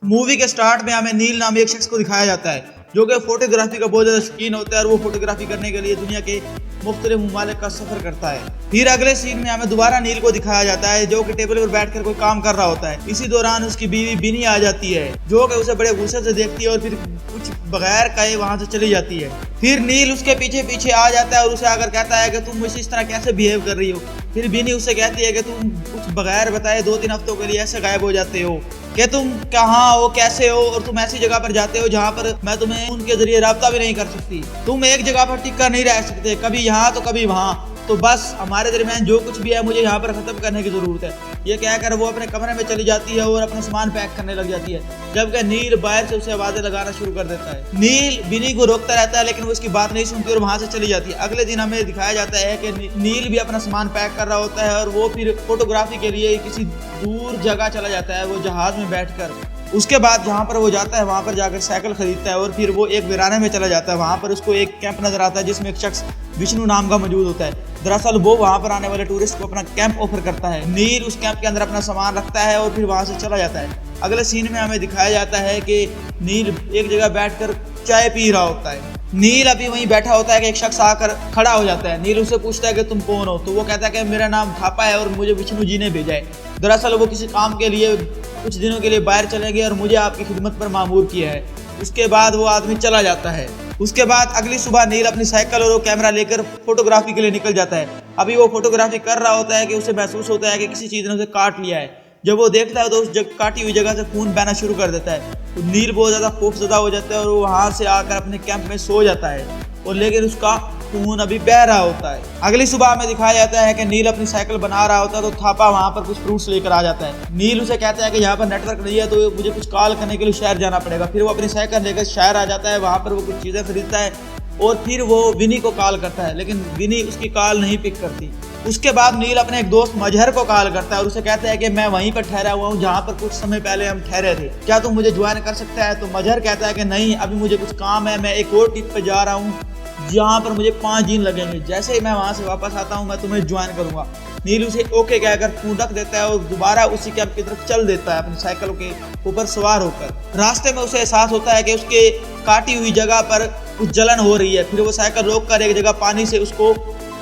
Movie के start में हमें नील नाम एक शख्स को दिखाया जाता है जो कि फोटोग्राफी का बहुत ज़्यादा शौकीन होता है और वो फोटोग्राफी करने के लिए दुनिया के मुख्तलिफ ममालिक का सफ़र करता है। फिर अगले सीन में हमें दोबारा नील को दिखाया जाता है जो कि टेबल पर बैठकर कोई काम कर रहा होता है। इसी दौरान उसकी बीवी बिनी आ जाती है जो कि उसे बड़े गुस्से से देखती है और फिर कुछ बगैर कहे वहाँ से चली जाती है। फिर नील उसके पीछे पीछे आ जाता है और उसे आकर कहता है कि तुम मुझसे इस तरह कैसे बिहेव कर रही हो। फिर बिनी उससे कहती है कि तुम कुछ बगैर बताए 2-3 हफ्तों के लिए ऐसे गायब हो जाते हो कि तुम कहाँ हो, कैसे हो, और तुम ऐसी जगह पर जाते हो जहाँ पर मैं तुम्हें उनके जरिए राब्ता भी नहीं कर सकती। तुम एक जगह पर टिक कर नहीं रह सकते, कभी यहाँ तो कभी वहाँ। तो बस हमारे दरमियान जो कुछ भी है मुझे यहाँ पर ख़त्म करने की ज़रूरत है। ये कहकर वो अपने कमरे में चली जाती है और अपना सामान पैक करने लग जाती है, जबकि नील बाहर से उसे आवाज़ें लगाना शुरू कर देता है। नील बिनी को रोकता रहता है लेकिन वो उसकी बात नहीं सुनती और वहाँ से चली जाती है। अगले दिन हमें दिखाया जाता है कि नील भी अपना सामान पैक कर रहा होता है और वो फिर फोटोग्राफी के लिए किसी दूर जगह चला जाता है, वो जहाज़ में बैठकर। उसके बाद जहाँ पर वो जाता है वहाँ पर जाकर साइकिल खरीदता है और फिर वो एक वीराने में चला जाता है। वहाँ पर उसको एक कैंप नजर आता है जिसमें एक शख्स विष्णु नाम का मौजूद होता है। दरअसल वो वहाँ पर आने वाले टूरिस्ट को अपना कैंप ऑफर करता है। नील उस कैंप के अंदर अपना सामान रखता है और फिर वहाँ से चला जाता है। अगले सीन में हमें दिखाया जाता है कि नील एक जगह बैठकर चाय पी रहा होता है। नील अभी वहीं बैठा होता है कि एक शख्स आकर खड़ा हो जाता है। नील उससे पूछता है कि तुम कौन हो, तो वो कहता है कि मेरा नाम थापा है और मुझे विष्णु जी ने भेजा है। दरअसल वो किसी काम के लिए कुछ दिनों के लिए बाहर चले गए और मुझे आपकी खिदमत पर मामूर किया है। उसके बाद वो आदमी चला जाता है। उसके बाद अगली सुबह नील अपनी साइकिल और वो कैमरा लेकर फोटोग्राफी के लिए निकल जाता है। अभी वो फोटोग्राफी कर रहा होता है कि उसे महसूस होता है कि किसी चीज़ ने उसे काट लिया है। जब वो देखता है तो उस काटी हुई जगह से खून बहना शुरू कर देता है। तो नील बहुत ज़्यादा खौफजदा हो जाता है और वो वहाँ से आकर अपने कैंप में सो जाता है, और लेकिन उसका खून अभी बह रहा होता है। अगली सुबह हमें दिखाया जाता है कि नील अपनी साइकिल बना रहा होता है तो थापा वहाँ पर कुछ फ्रूट्स लेकर आ जाता है। नील उसे कहता है कि यहाँ पर नेटवर्क नहीं है तो मुझे कुछ कॉल करने के लिए शहर जाना पड़ेगा। फिर वो अपनी साइकिल लेकर शहर आ जाता है, वहाँ पर वो कुछ चीज़ें खरीदता है और फिर वो विनी को कॉल करता है, लेकिन विनी उसकी कॉल नहीं पिक करती। उसके बाद नील अपने एक दोस्त मजहर को कॉल करता है और उसे कहता है कि मैं वहीं पर ठहरा हुआ हूँ जहाँ पर कुछ समय पहले हम ठहरे थे, क्या तुम मुझे ज्वाइन कर सकता है। तो मजहर कहता है कि नहीं, अभी मुझे कुछ काम है, मैं एक और ट्रिप पे जा रहा हूँ जहाँ पर मुझे 5 दिन लगेंगे, जैसे ही मैं वहाँ से वापस आता हूँ मैं तुम्हें ज्वाइन करूँगा। नील उसे ओके कहकर फोन रख देता है और दोबारा उसी कैंप की तरफ चल देता है अपनी साइकिल के ऊपर सवार होकर। रास्ते में उसे एहसास होता है कि उसके काटी हुई जगह पर कुछ जलन हो रही है। फिर वो साइकिल रोक कर एक जगह पानी से उसको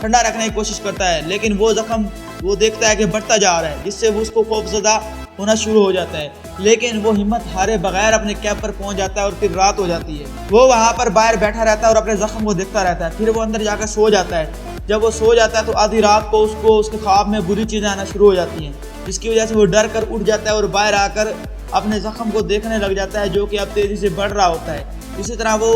ठंडा रखने की कोशिश करता है, लेकिन वो जख्म वो देखता है कि बढ़ता जा रहा है, जिससे वो उसको खौफजदा होना शुरू हो जाता है। लेकिन वो हिम्मत हारे बगैर अपने कैंप पर पहुंच जाता है और फिर रात हो जाती है। वो वहाँ पर बाहर बैठा रहता है और अपने जख्म को देखता रहता है। फिर वो अंदर जाकर सो जाता है। जब वो सो जाता है तो आधी रात को उसको उसके ख्वाब में बुरी चीज़ें आना शुरू हो जाती हैं, जिसकी वजह से वो डर कर उठ जाता है और बाहर आकर अपने जख्म को देखने लग जाता है जो कि अब तेज़ी से बढ़ रहा होता है। इसी तरह वो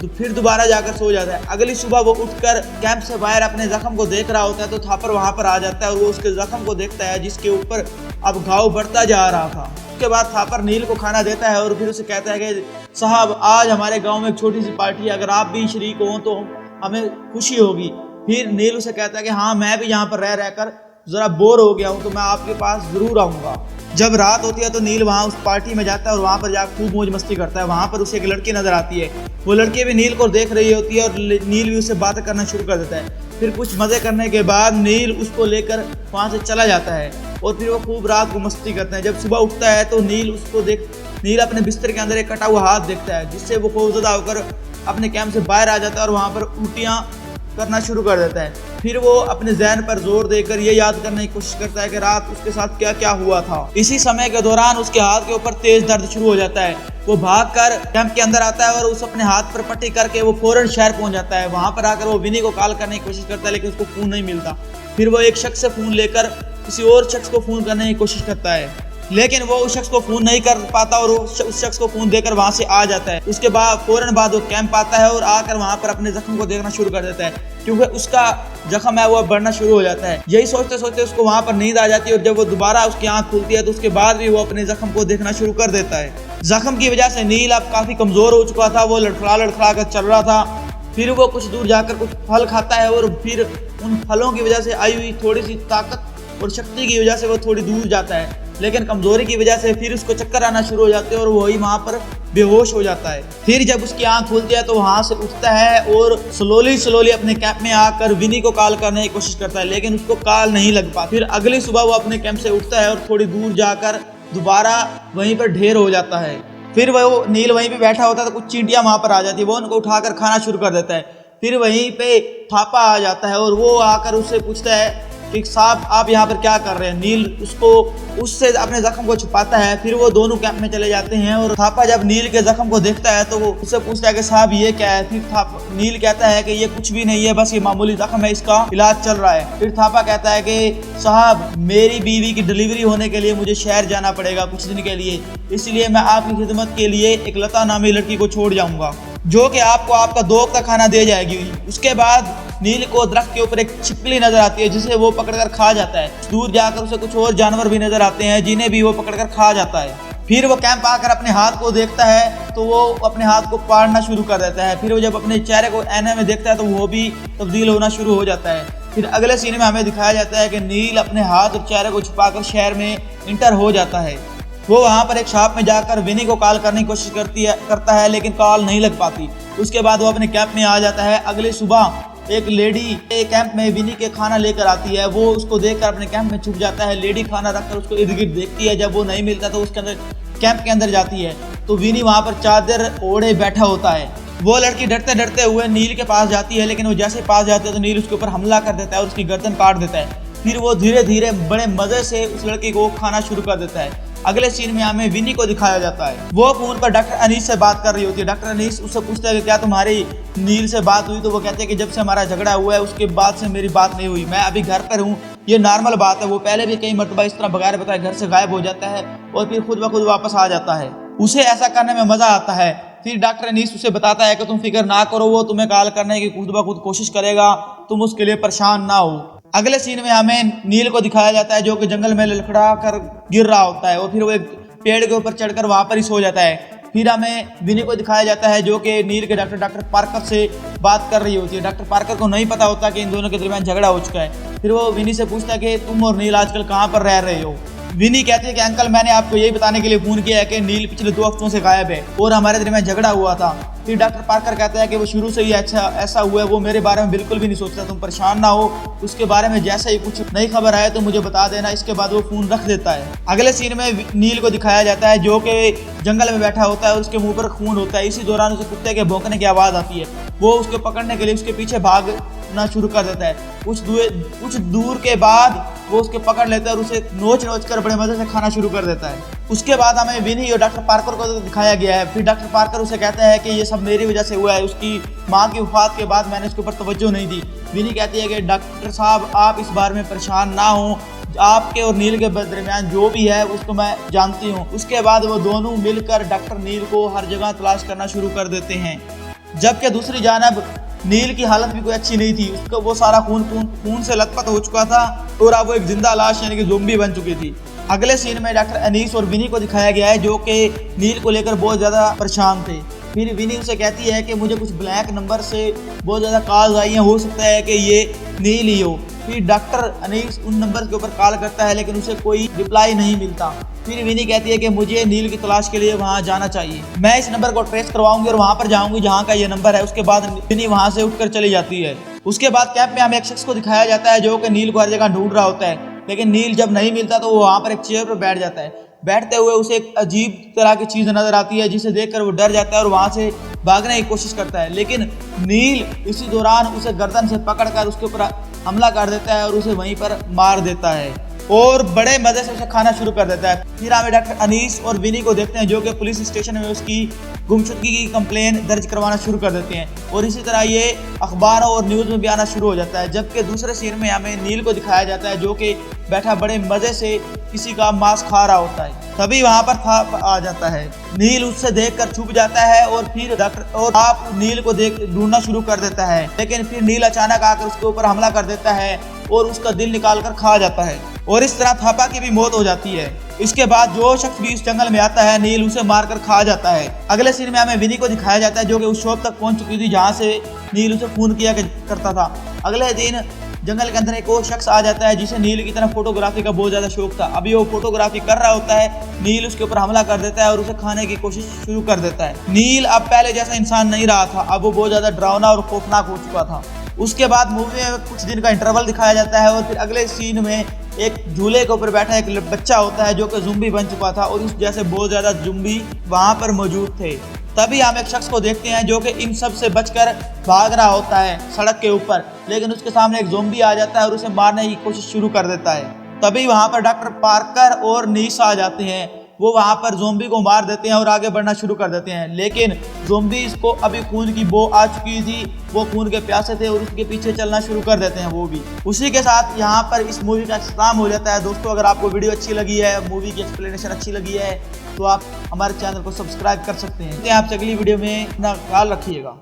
फिर दोबारा जाकर सो जाता है। अगली सुबह वो उठकर कैंप से बाहर अपने जख्म को देख रहा होता है तो थापर वहाँ पर आ जाता है और वो उसके जख्म को देखता है जिसके ऊपर अब घाव बढ़ता जा रहा था। उसके बाद थापर नील को खाना देता है और फिर उसे कहता है कि साहब, आज हमारे गांव में एक छोटी सी पार्टी है, अगर आप भी शरीक हों तो हमें खुशी होगी। फिर नील उसे कहता है कि हाँ, मैं भी यहाँ पर रह रहकर ज़रा बोर हो गया हूँ तो मैं आपके पास ज़रूर आऊँगा। जब रात होती है तो नील वहाँ उस पार्टी में जाता है और वहाँ पर जाकर खूब मौज मस्ती करता है। वहाँ पर उसे एक लड़की नज़र आती है। वो लड़की भी नील को देख रही होती है और नील भी उससे बातें करना शुरू कर देता है। फिर कुछ मज़े करने के बाद नील उसको लेकर वहाँ से चला जाता है और फिर वो खूब रात को मस्ती करते हैं। जब सुबह उठता है तो नील अपने बिस्तर के अंदर एक कटा हुआ हाथ देखता है, जिससे वो खौफजदा होकर अपने कैंप से बाहर आ जाता है और वहाँ पर उल्टियाँ करना शुरू कर देता है। फिर वो अपने ज़हन पर जोर देकर ये याद करने की कोशिश करता है कि रात उसके साथ क्या क्या हुआ था। इसी समय के दौरान उसके हाथ के ऊपर तेज दर्द शुरू हो जाता है। वो भागकर कैंप के अंदर आता है और उस अपने हाथ पर पट्टी करके वो फौरन शहर पहुंच जाता है। वहां पर आकर वो विनी को कॉल करने की कोशिश करता है, लेकिन उसको फ़ोन नहीं मिलता। फिर वो एक शख्स से फ़ोन लेकर किसी और शख्स को फ़ोन करने की कोशिश करता है, लेकिन वो उस शख्स को फ़ोन नहीं कर पाता और उस शख्स को फ़ोन देकर वहाँ से आ जाता है। उसके बाद फ़ौरन बाद वो कैंप आता है और आकर वहाँ पर अपने जख्म को देखना शुरू कर देता है, क्योंकि उसका जख्म है वो बढ़ना शुरू हो जाता है। यही सोचते सोचते उसको वहाँ पर नींद आ जाती है और जब वो दोबारा उसकी आँख खुलती है तो उसके बाद भी वो अपने जख्म को देखना शुरू कर देता है। जख्म की वजह से नील अब काफ़ी कमज़ोर हो चुका था, वो लड़खड़ा कर चल रहा था। फिर वो कुछ दूर जाकर कुछ फल खाता है और फिर उन फलों की वजह से आई हुई थोड़ी सी ताकत और शक्ति की वजह से वो थोड़ी दूर जाता है, लेकिन कमजोरी की वजह से फिर उसको चक्कर आना शुरू हो जाते हैं और वही वहाँ पर बेहोश हो जाता है। फिर जब उसकी आंख खुलती है तो वहाँ से उठता है और स्लोली अपने कैंप में आकर विनी को कॉल करने की कोशिश करता है, लेकिन उसको कॉल नहीं लग पाती। फिर अगली सुबह वो अपने कैंप से उठता है और थोड़ी दूर जाकर दोबारा वहीं पर ढेर हो जाता है। फिर वो नील वहीं पे बैठा होता है तो कुछ चींटियां वहां पर आ जाती है, वो उनको उठाकर खाना शुरू कर देता है। फिर वहीं पे थापा आ जाता है और वो आकर उससे पूछता है कि साहब आप यहाँ पर क्या कर रहे हैं। नील उससे अपने जख्म को छुपाता है। फिर वो दोनों कैंप में चले जाते हैं और थापा जब नील के जख्म को देखता है तो वो उससे पूछता है कि साहब ये क्या है। फिर नील कहता है कि ये कुछ भी नहीं है, बस ये मामूली जख्म है, इसका इलाज चल रहा है। फिर थापा कहता है कि साहब मेरी बीवी की डिलीवरी होने के लिए मुझे शहर जाना पड़ेगा कुछ दिन के लिए, इसलिए मैं आपकी खिदमत के लिए एक लता नामी लड़की को छोड़ जाऊंगा जो कि आपको आपका दो वक्त का खाना दे जाएगी। उसके बाद नील को दरख्त के ऊपर एक छिपकली नजर आती है जिसे वो पकड़कर खा जाता है। दूर जाकर उसे कुछ और जानवर भी नजर आते हैं जिन्हें भी वो पकड़कर खा जाता है। फिर वो कैंप आकर अपने हाथ को देखता है तो वो अपने हाथ को पाड़ना शुरू कर देता है। फिर वो जब अपने चेहरे को आईने में देखता है तो वो भी तब्दील होना शुरू हो जाता है। फिर अगले सीन में हमें दिखाया जाता है कि नील अपने हाथ और चेहरे को छुपाकर शहर में इंटर हो जाता है। वो वहाँ पर एक शॉप में जाकर विनी को कॉल करने की कोशिश करता है लेकिन कॉल नहीं लग पाती। उसके बाद वो अपने कैंप में आ जाता है। अगली सुबह एक लेडी कैंप में विनी के खाना लेकर आती है। वो उसको देखकर अपने कैंप में छुप जाता है। लेडी खाना रखकर उसको इर्द गिर्द देखती है। जब वो नहीं मिलता तो उसके अंदर कैंप के अंदर जाती है तो विनी वहाँ पर चादर ओढ़े बैठा होता है। वो लड़की डरते डरते हुए नील के पास जाती है, लेकिन वो जैसे पास जाती है तो नील उसके ऊपर हमला कर देता है और उसकी गर्दन काट देता है। फिर वो धीरे धीरे बड़े मजे से उस लड़की को खाना शुरू कर देता है। अगले सीन में हमें विनी को दिखाया जाता है। वो फोन पर डॉक्टर अनीस से बात कर रही होती है। डॉक्टर अनीस उससे पूछता है कि क्या तुम्हारी नील से बात हुई, तो वो कहते हैं कि जब से हमारा झगड़ा हुआ है उसके बाद से मेरी बात नहीं हुई, मैं अभी घर पर हूँ, ये नॉर्मल बात है। वो पहले भी कई मरतबा इस तरह बगैर बताए घर से गायब हो जाता है और फिर खुद ब खुद वापस आ जाता है। उसे ऐसा करने में मजा आता है। फिर डॉक्टर अनीस उसे बताता है कि तुम फिक्र ना करो, वो तुम्हें कॉल करने की खुद ब खुद कोशिश करेगा, तुम उसके लिए परेशान ना हो। अगले सीन में हमें नील को दिखाया जाता है जो कि जंगल में लड़खड़ा कर गिर रहा होता है और फिर वो एक पेड़ के ऊपर चढ़कर वहां पर ही सो जाता है। फिर हमें विनी को दिखाया जाता है जो कि नील के डॉक्टर पार्कर से बात कर रही होती है। डॉक्टर पार्कर को नहीं पता होता कि इन दोनों के दरमियान झगड़ा हो चुका है। फिर वो विनी से पूछता है कि तुम और नील आजकल कहाँ पर रह रहे हो। विनी कहती है कि अंकल मैंने आपको यही बताने के लिए फोन किया है कि नील पिछले 2 हफ्तों से गायब है और हमारे दरमियान झगड़ा हुआ था। फिर डॉक्टर पार्कर कहता है कि वो शुरू से ही ऐसा हुआ है, वो मेरे बारे में बिल्कुल भी नहीं सोचता, तुम परेशान ना हो, उसके बारे में जैसे ही कुछ नई खबर आए तो मुझे बता देना। इसके बाद वो फोन रख देता है। अगले सीन में नील को दिखाया जाता है जो कि जंगल में बैठा होता है और उसके मुंह पर खून होता है। इसी दौरान उसे कुत्ते के भौंकने की आवाज आती है। वो उसको पकड़ने के लिए उसके पीछे भागना शुरू कर देता है। कुछ दूर के बाद वो उसके पकड़ लेता है और उसे नोच कर बड़े मजे से खाना शुरू कर देता है। उसके बाद हमें विनी और डॉक्टर पार्कर को दिखाया गया है। फिर डॉक्टर पार्कर उसे कहता है कि ये सब मेरी वजह से हुआ है, उसकी माँ की वफात के बाद मैंने उसके ऊपर तवज्जो नहीं दी। विनी कहती है कि डॉक्टर साहब आप इस बारे में परेशान ना हो, आपके और नील के दरमियान जो भी है उसको मैं जानती हूँ। उसके बाद वो दोनों मिलकर डॉक्टर नील को हर जगह तलाश करना शुरू कर देते हैं। जबकि दूसरी जानब नील की हालत भी कोई अच्छी नहीं थी। उसका वो सारा खून से लथपथ हो चुका था और अब वो एक जिंदा लाश यानी कि ज़ोंबी बन चुकी थी। अगले सीन में डॉक्टर अनीस और विनी को दिखाया गया है जो कि नील को लेकर बहुत ज़्यादा परेशान थे। फिर विनी उसे कहती है कि मुझे कुछ ब्लैक नंबर से बहुत ज़्यादा कॉल्स आई हैं, हो सकता है कि ये नील ही हो। फिर डॉक्टर अनीस उन नंबर के ऊपर कॉल करता है लेकिन उसे कोई रिप्लाई नहीं मिलता। फिर विनी कहती है कि मुझे नील की तलाश के लिए वहाँ जाना चाहिए, मैं इस नंबर को ट्रेस करवाऊंगी और वहाँ पर जाऊंगी जहाँ का ये नंबर है। उसके बाद विनी वहाँ से उठकर चली जाती है। उसके बाद कैंप में हमें एक शख्स को दिखाया जाता है जो कि नील को हर जगह ढूंढ रहा होता है, लेकिन नील जब नहीं मिलता तो वो वहाँ पर एक चेयर पर बैठ जाता है। बैठते हुए उसे एक अजीब तरह की चीज़ नजर आती है जिसे देखकर वो डर जाता है और वहाँ से भागने की कोशिश करता है, लेकिन नील इसी दौरान उसे गर्दन से पकड़कर उसके ऊपर हमला कर देता है और उसे वहीं पर मार देता है और बड़े मजे से उसे खाना शुरू कर देता है। फिर हमें डॉक्टर अनीस और विनी को देखते हैं जो कि पुलिस स्टेशन में उसकी गुमशुदगी की कंप्लेन दर्ज करवाना शुरू कर देते हैं और इसी तरह ये अखबारों और न्यूज़ में भी आना शुरू हो जाता है। जबकि दूसरे सीन में हमें नील को दिखाया जाता है जो कि बैठा बड़े मजे से किसी का मांस खा रहा होता है। तभी वहाँ पर थाप आ जाता है। नील उससे देखकर छुप जाता है और फिर डॉक्टर और आप नील को ढूंढना शुरू कर देता है, लेकिन फिर नील अचानक आकर उसके ऊपर हमला कर देता है और उसका दिल निकाल कर खा जाता है और इस तरह थापा की भी मौत हो जाती है। इसके बाद जो शख्स भी इस जंगल में आता है नील उसे मारकर खा जाता है। अगले सीन में हमें विनी को दिखाया जाता है जो कि उस शॉप तक पहुंच चुकी थी जहां से नील उसे फोन किया करता था। अगले दिन जंगल के अंदर एक और शख्स आ जाता है जिसे नील की तरह फोटोग्राफी का बहुत ज्यादा शौक था। अभी वो फोटोग्राफी कर रहा होता है, नील उसके ऊपर हमला कर देता है और उसे खाने की कोशिश शुरू कर देता है। नील अब पहले जैसा इंसान नहीं रहा था, अब वो बहुत ज्यादा डरावना और खौफनाक हो चुका था। उसके बाद मूवी में कुछ दिन का इंटरवल दिखाया जाता है और फिर अगले सीन में एक झूले के ऊपर बैठा एक बच्चा होता है जो कि ज़ुम्बी बन चुका था और उस जैसे बहुत ज़्यादा ज़ुम्बी वहाँ पर मौजूद थे। तभी हम एक शख्स को देखते हैं जो कि इन सब से बचकर भाग रहा होता है सड़क के ऊपर, लेकिन उसके सामने एक ज़ोंबी आ जाता है और उसे मारने की कोशिश शुरू कर देता है। तभी वहाँ पर डॉक्टर पार्कर और नीस आ जाते हैं। वो वहाँ पर ज़ोंबी को मार देते हैं और आगे बढ़ना शुरू कर देते हैं, लेकिन ज़ोंबीज़ को अभी खून की बो आ चुकी थी, वो खून के प्यासे थे और उसके पीछे चलना शुरू कर देते हैं वो भी। उसी के साथ यहाँ पर इस मूवी का इख्तिताम हो जाता है। दोस्तों, अगर आपको वीडियो अच्छी लगी है, मूवी की एक्सप्लेनेशन अच्छी लगी है, तो आप हमारे चैनल को सब्सक्राइब कर सकते हैं। आपसे अगली वीडियो में अपना ख्याल रखिएगा।